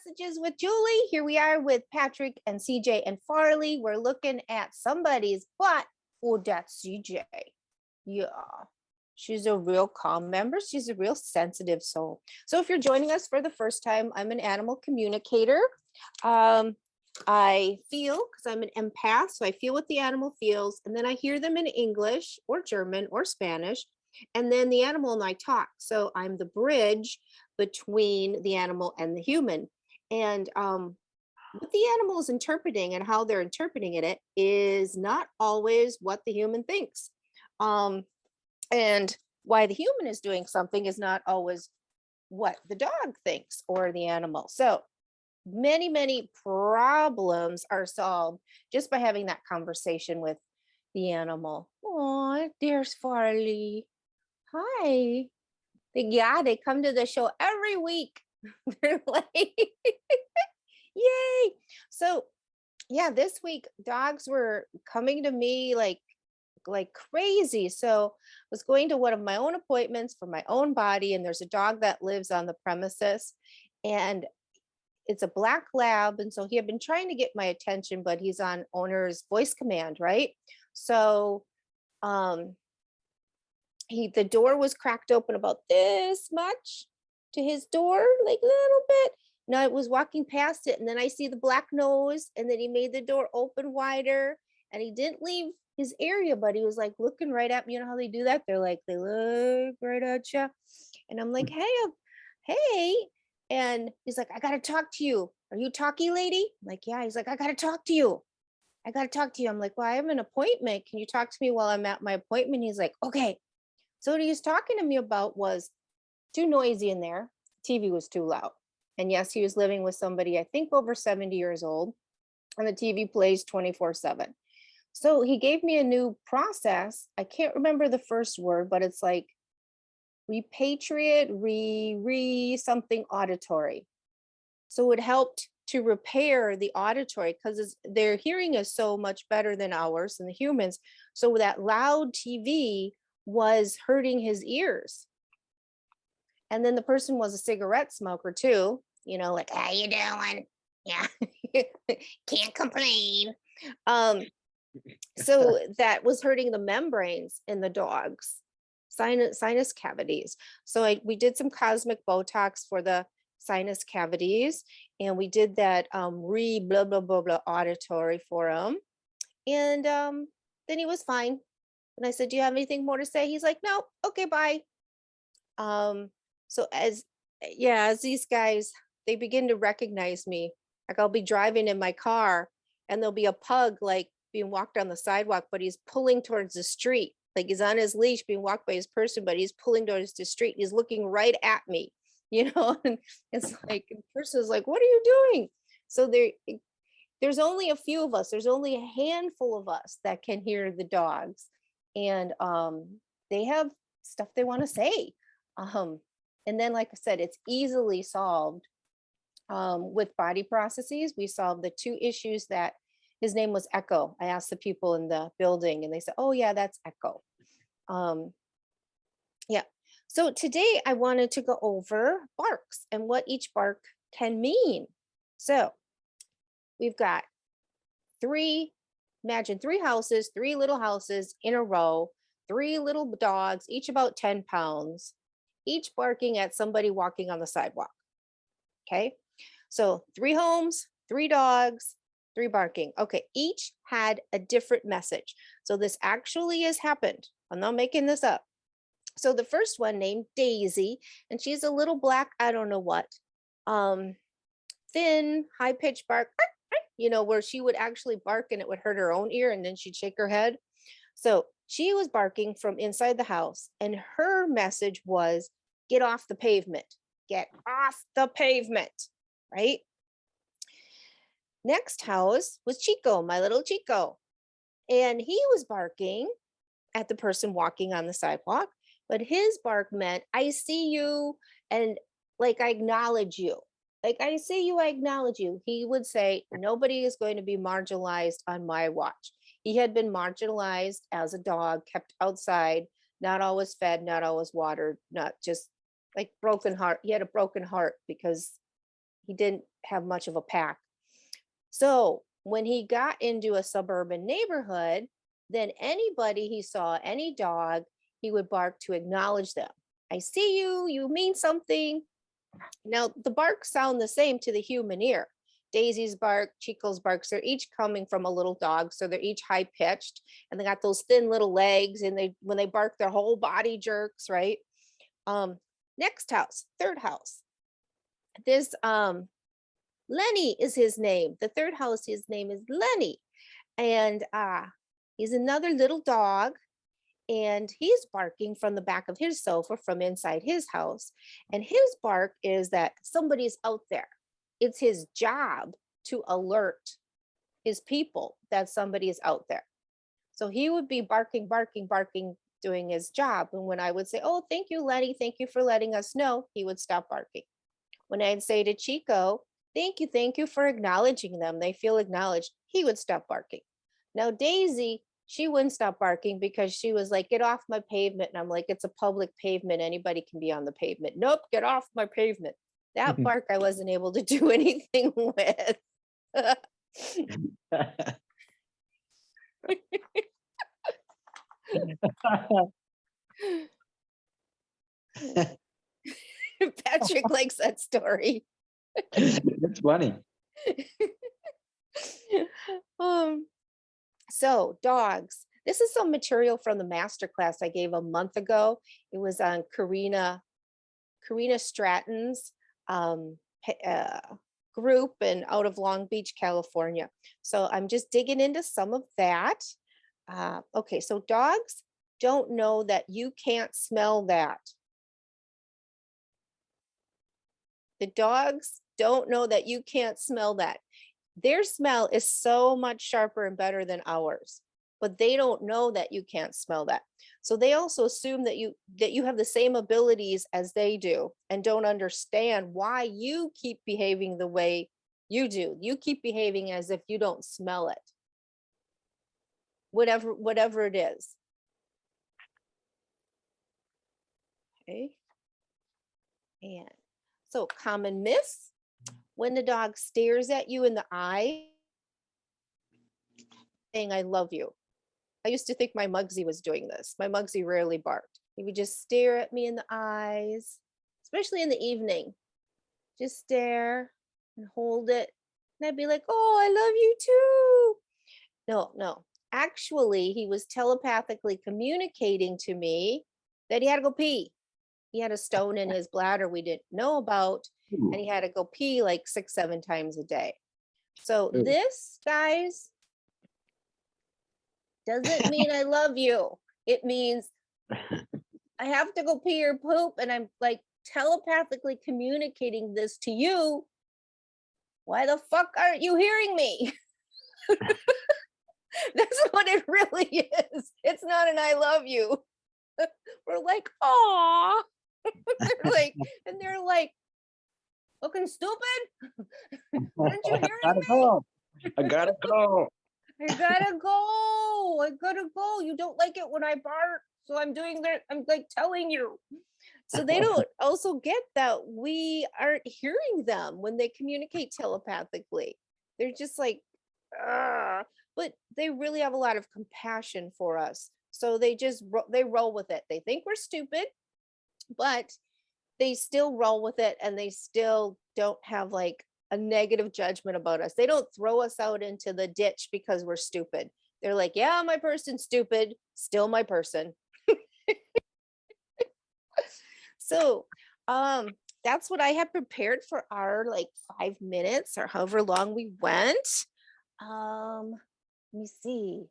Messages with Julie. Here we are with Patrick and CJ and Farley. We're looking at somebody's butt. Oh, that's CJ. Yeah, she's a real calm member. She's a real sensitive soul. So if you're joining us for the first time, I'm an animal communicator. I feel, because I'm an empath, so I feel what the animal feels, and then I hear them in English or German or Spanish, and then the animal and I talk. So I'm the bridge between the animal and the human. And what the animal is interpreting and how they're interpreting it is not always what the human thinks. And why the human is doing something is not always what the dog thinks or the animal. So many problems are solved just by having that conversation with the animal. Oh, there's Farley. Hi. They come to the show every week. They're like, yay. So yeah, this week dogs were coming to me like crazy. So I was going to one of my own appointments for my own body, and there's a dog that lives on the premises, and it's a black lab. And so he had been trying to get my attention, but he's on owner's voice command, right? So the door was cracked open about this much to his door, like a little bit. Now I was walking past it, and then I see the black nose, and then he made the door open wider, and he didn't leave his area, but he was like looking right at me. You know how they do that? They're like, they look right at you. And I'm like, hey. And he's like, I gotta talk to you. Are you talkie lady? I'm like, yeah. He's like, I gotta talk to you. I'm like, well, I have an appointment. Can you talk to me while I'm at my appointment? He's like, okay. So what he was talking to me about was too noisy in there. TV was too loud. And yes, he was living with somebody, I think over 70 years old, and the TV plays 24/7. So he gave me a new process. I can't remember the first word, but it's like repatriate, something auditory. So it helped to repair the auditory because their hearing is so much better than ours and the humans. So that loud TV was hurting his ears. And then the person was a cigarette smoker too, like, how you doing? Yeah, can't complain. So that was hurting the membranes in the dogs, sinus cavities. So we did some cosmic Botox for the sinus cavities, and we did that blah blah blah blah auditory for him, and then he was fine. And I said, do you have anything more to say? He's like, no, okay, bye. So as these guys, they begin to recognize me, like I'll be driving in my car and there'll be a pug like being walked on the sidewalk, but he's pulling towards the street. Like he's on his leash being walked by his person, but he's pulling towards the street. He's looking right at me, and it's like, the person is like, what are you doing? So there's only a few of us. There's only a handful of us that can hear the dogs. And they have stuff they want to say. And then, like I said, it's easily solved with body processes. We solved the two issues that his name was Echo. I asked the people in the building and they said, oh yeah, that's Echo. Yeah. So today I wanted to go over barks and what each bark can mean. So we've got imagine three little houses in a row, three little dogs, each about 10 pounds, each barking at somebody walking on the sidewalk. Okay. So 3 homes, 3 dogs, 3 barking. Okay. Each had a different message. So this actually has happened. I'm not making this up. So the first one named Daisy, and she's a little black, I don't know what, thin, high pitched bark, where she would actually bark and it would hurt her own ear and then she'd shake her head. So she was barking from inside the house and her message was, get off the pavement, get off the pavement, right? Next house was Chico, my little Chico. And he was barking at the person walking on the sidewalk, but his bark meant, I see you and like, I acknowledge you. Like, I see you, I acknowledge you. He would say, nobody is going to be marginalized on my watch. He had been marginalized as a dog, kept outside, not always fed, not always watered, not just like broken heart. He had a broken heart because He didn't have much of a pack. So when he got into a suburban neighborhood, then anybody he saw, any dog, he would bark to acknowledge them. I see you, you mean something. Now, the barks sound the same to the human ear. Daisy's bark, Chico's barks, they're each coming from a little dog. So they're each high pitched and they got those thin little legs. And they, when they bark, their whole body jerks, right? Next house, third house. This Lenny is his name. The third house, his name is Lenny. And he's another little dog. And he's barking from the back of his sofa from inside his house. And his bark is that somebody's out there. It's his job to alert his people that somebody is out there. So he would be barking, barking, barking, doing his job. And when I would say, oh, thank you, Lenny, thank you for letting us know, he would stop barking. When I'd say to Chico, thank you for acknowledging them, they feel acknowledged, he would stop barking. Now, Daisy, she wouldn't stop barking because she was like, get off my pavement. And I'm like, it's a public pavement. Anybody can be on the pavement. Nope, get off my pavement. That bark I wasn't able to do anything with. Patrick likes that story. It's funny. So dogs. This is some material from the masterclass I gave a month ago. It was on Karina Stratton's group and out of Long Beach, California. So I'm just digging into some of that. Okay, so dogs don't know that you can't smell that. The dogs don't know that you can't smell that. Their smell is so much sharper and better than ours, but they don't know that you can't smell that. So they also assume that you have the same abilities as they do and don't understand why you keep behaving the way you do. You keep behaving as if you don't smell it. Whatever it is. Okay. And so common myths. When the dog stares at you in the eye, saying, I love you. I used to think my Muggsy was doing this. My Muggsy rarely barked. He would just stare at me in the eyes, especially in the evening. Just stare and hold it. And I'd be like, oh, I love you too. No. Actually, he was telepathically communicating to me that he had to go pee. He had a stone in his bladder we didn't know about, and he had to go pee like 6-7 times a day. So this, guys, doesn't mean I love you. It means I have to go pee or poop, and I'm like telepathically communicating this to you. Why the fuck aren't you hearing me? That's what it really is. It's not an I love you. We're like, aw. they're like, looking stupid. Aren't you hearing me? I gotta go. I gotta go. You don't like it when I bark. So I'm doing that. I'm like telling you. So they don't also get that we aren't hearing them when they communicate telepathically. They're just like, but they really have a lot of compassion for us. So they roll with it. They think we're stupid, but they still roll with it, and they still don't have like a negative judgment about us. They don't throw us out into the ditch because we're stupid. They're like, yeah, my person's stupid, still my person. So that's what I had prepared for our like 5 minutes or however long we went. Let me see.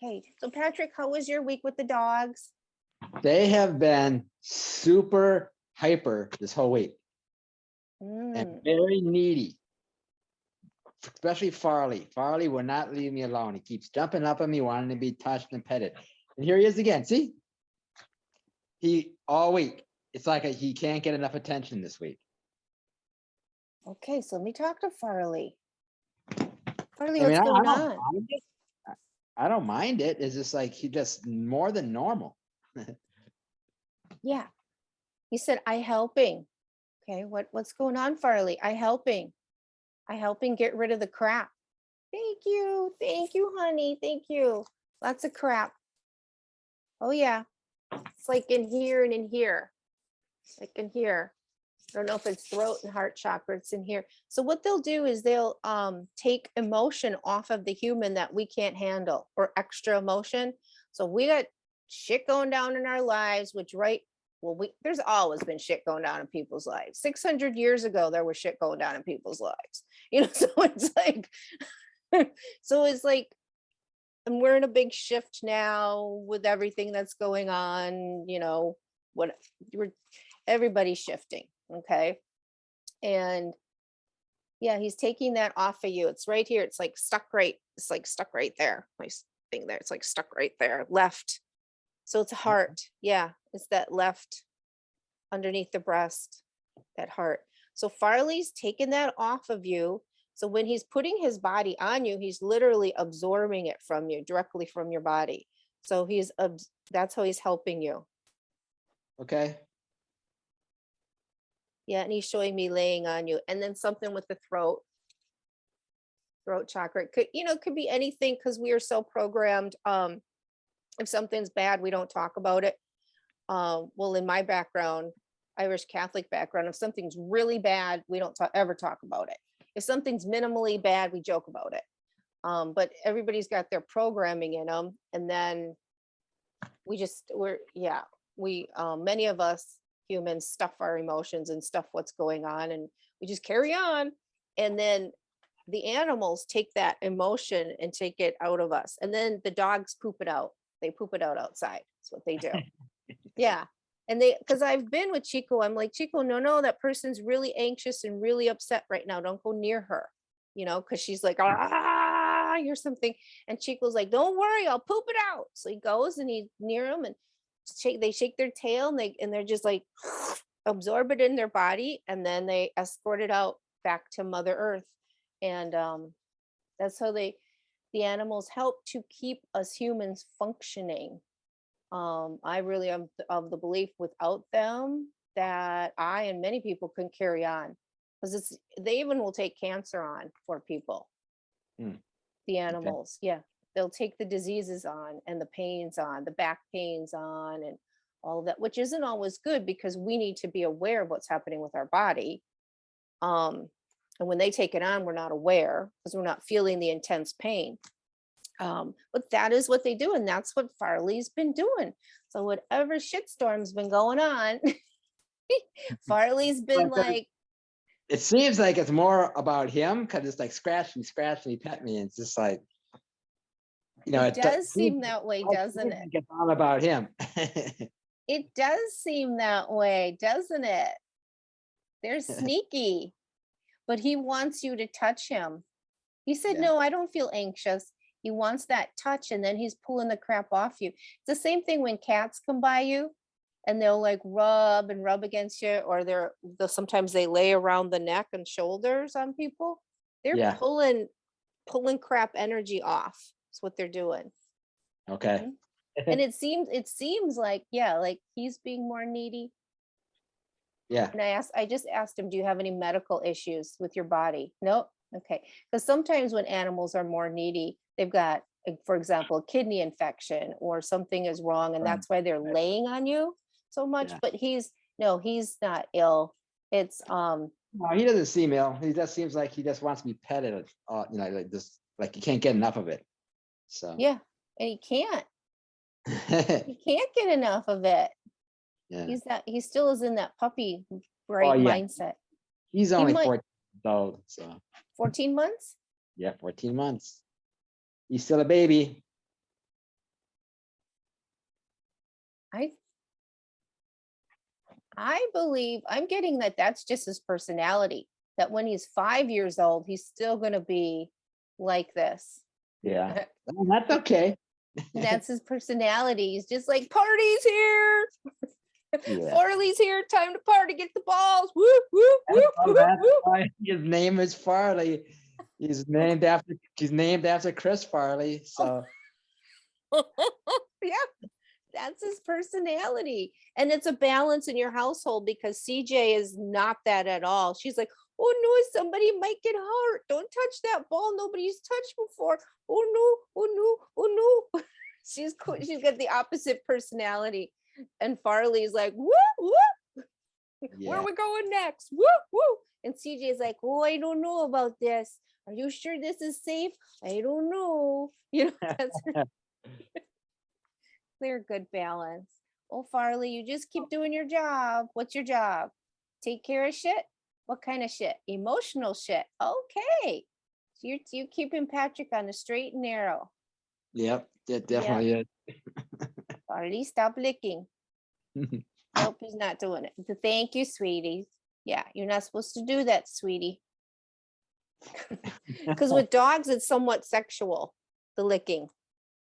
Okay, so Patrick, how was your week with the dogs? They have been super hyper this whole week and very needy, especially Farley. Farley will not leave me alone. He keeps jumping up at me, wanting to be touched and petted. And here he is again. See? He all week. It's like he can't get enough attention this week. Okay, so let me talk to Farley. Farley, what's going on? I don't mind it. It's just like he just more than normal. Yeah. He said, I helping. Okay, what's going on, Farley? I helping get rid of the crap. Thank you, honey, thank you. Lots of crap. Oh yeah, it's like in here and in here, like in here. I don't know if it's throat and heart chakra, it's in here. So what they'll do is they'll take emotion off of the human that we can't handle, or extra emotion. So we got shit going down in our lives, which there's always been shit going down in people's lives. 600 years ago, there was shit going down in people's lives. So it's like, so it's like, and we're in a big shift now with everything that's going on, everybody's shifting. Okay. And yeah, he's taking that off of you. It's right here. It's like stuck right there. My thing there. It's like stuck right there. Left. So it's a heart. Yeah. It's that left underneath the breast, that heart. So Farley's taking that off of you. So when he's putting his body on you, he's literally absorbing it from you, directly from your body. So that's how he's helping you. Okay. Yeah, and he's showing me laying on you. And then something with the throat chakra. It could be anything, because we are so programmed. If something's bad, we don't talk about it. Well, in my background, Irish Catholic background, if something's really bad, we don't ever talk about it. If something's minimally bad, we joke about it. But everybody's got their programming in them. And then many of us humans stuff our emotions and stuff what's going on, and we just carry on. And then the animals take that emotion and take it out of us. And then the dogs poop it out. They poop it out outside. That's what they do. Yeah. And because I've been with Chico, I'm like, Chico, no, that person's really anxious and really upset right now. Don't go near her, because she's like, you're something. And Chico's like, don't worry, I'll poop it out. So he goes and he's near him, and they shake their tail, and they're just like absorb it in their body, and then they escort it out back to Mother Earth. And that's how the animals help to keep us humans functioning. I really am of the belief without them that I and many people couldn't carry on, because they even will take cancer on for people. The animals, okay. Yeah, they'll take the diseases on, and the pains on, the back pains on, and all of that, which isn't always good, because we need to be aware of what's happening with our body. And when they take it on, we're not aware, because we're not feeling the intense pain. But that is what they do, and that's what Farley's been doing. So whatever shitstorm's been going on, Farley's been like. It seems like it's more about him, because it's like scratch me, he pet me, and it's just like, it does seem that way, doesn't it? It's all about him. It does seem that way, doesn't it? They're sneaky, but he wants you to touch him. He said, no, I don't feel anxious. He wants that touch, and then he's pulling the crap off you. It's the same thing when cats come by you, and they'll like rub against you, or sometimes they lay around the neck and shoulders on people. They're pulling crap energy off. That's what they're doing. Okay. Mm-hmm. And it seems like, like he's being more needy. Yeah. And I just asked him, do you have any medical issues with your body? Nope. Okay. Because sometimes when animals are more needy, they've got, for example, a kidney infection, or something is wrong, and that's why they're laying on you so much. But he's not ill. It's no, he doesn't seem ill. He just seems like he just wants to be petted, like this, like he can't get enough of it. So yeah, and he can't. He can't get enough of it. Yeah. He still is in that puppy mindset. He's only 14 months old, so 14 months? Yeah, 14 months. He's still a baby. I believe I'm getting that's just his personality, that when he's 5 years old, he's still going to be like this. Yeah, well, that's okay. That's his personality. He's just like, party's here. Farley's here. Time to party. Get the balls. Whoop, whoop, whoop, whoop, whoop. His name is Farley. He's named after Chris Farley. So yeah, That's his personality. And it's a balance in your household because CJ is not that at all. She's like, oh no, somebody might get hurt. Don't touch that ball nobody's touched before. Oh no, oh no, oh no. She's got the opposite personality. And Farley's like, woo, woo. Where are Yeah. we going next? Woo, woo. And CJ's like, oh, I don't know about this. Are you sure this is safe? I don't know. That's their good balance. Oh, Farley, you just keep doing your job. What's your job? Take care of shit? What kind of shit? Emotional shit. Okay. So you keeping Patrick on the straight and narrow. Yep. It Yeah. definitely is. Farley, stop licking. Nope, he's not doing it. Thank you, sweetie. Yeah, you're not supposed to do that, sweetie. Because with dogs, it's somewhat sexual, the licking.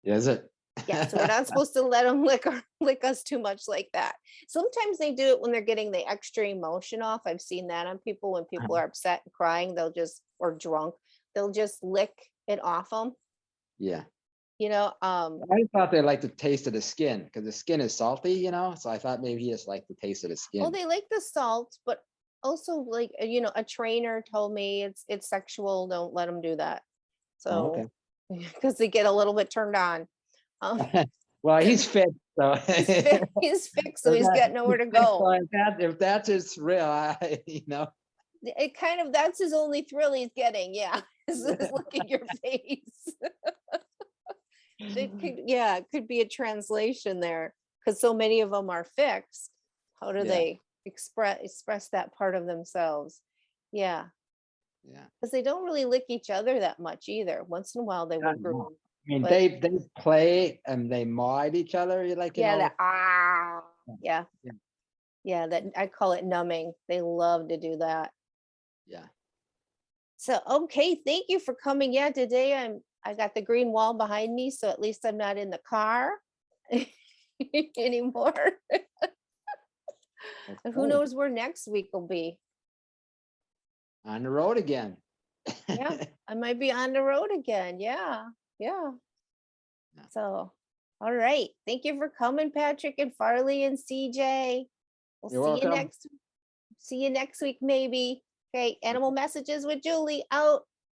Is it? Yeah, so we're not supposed to let them lick us too much like that. Sometimes they do it when they're getting the extra emotion off. I've seen that on people when people are upset and crying, or drunk, they'll just lick it off them. Yeah. I thought they liked the taste of the skin because the skin is salty, so I thought maybe he just liked the taste of the skin. Well, they like the salt, but also like, a trainer told me it's sexual. Don't let them do that. So, because they get a little bit turned on. Well, he's fit, so he's fixed, so he's got nowhere to go. So if that's his real, It kind of, that's his only thrill he's getting. Yeah, is look at your face. It could be a translation there because so many of them are fixed. How do they express that part of themselves? Yeah, because they don't really lick each other that much either. Once in a while they will groom. I mean, they play and they maw at each other. Yeah, that I call it numbing. They love to do that. Yeah. So okay, thank you for coming. Yeah, today I got the green wall behind me, so at least I'm not in the car anymore. Who knows where next week will be? On the road again. Yeah, I might be on the road again. Yeah. So, all right. Thank you for coming, Patrick and Farley and CJ. You're welcome. See you next week, maybe. Okay, animal messages with Julie out.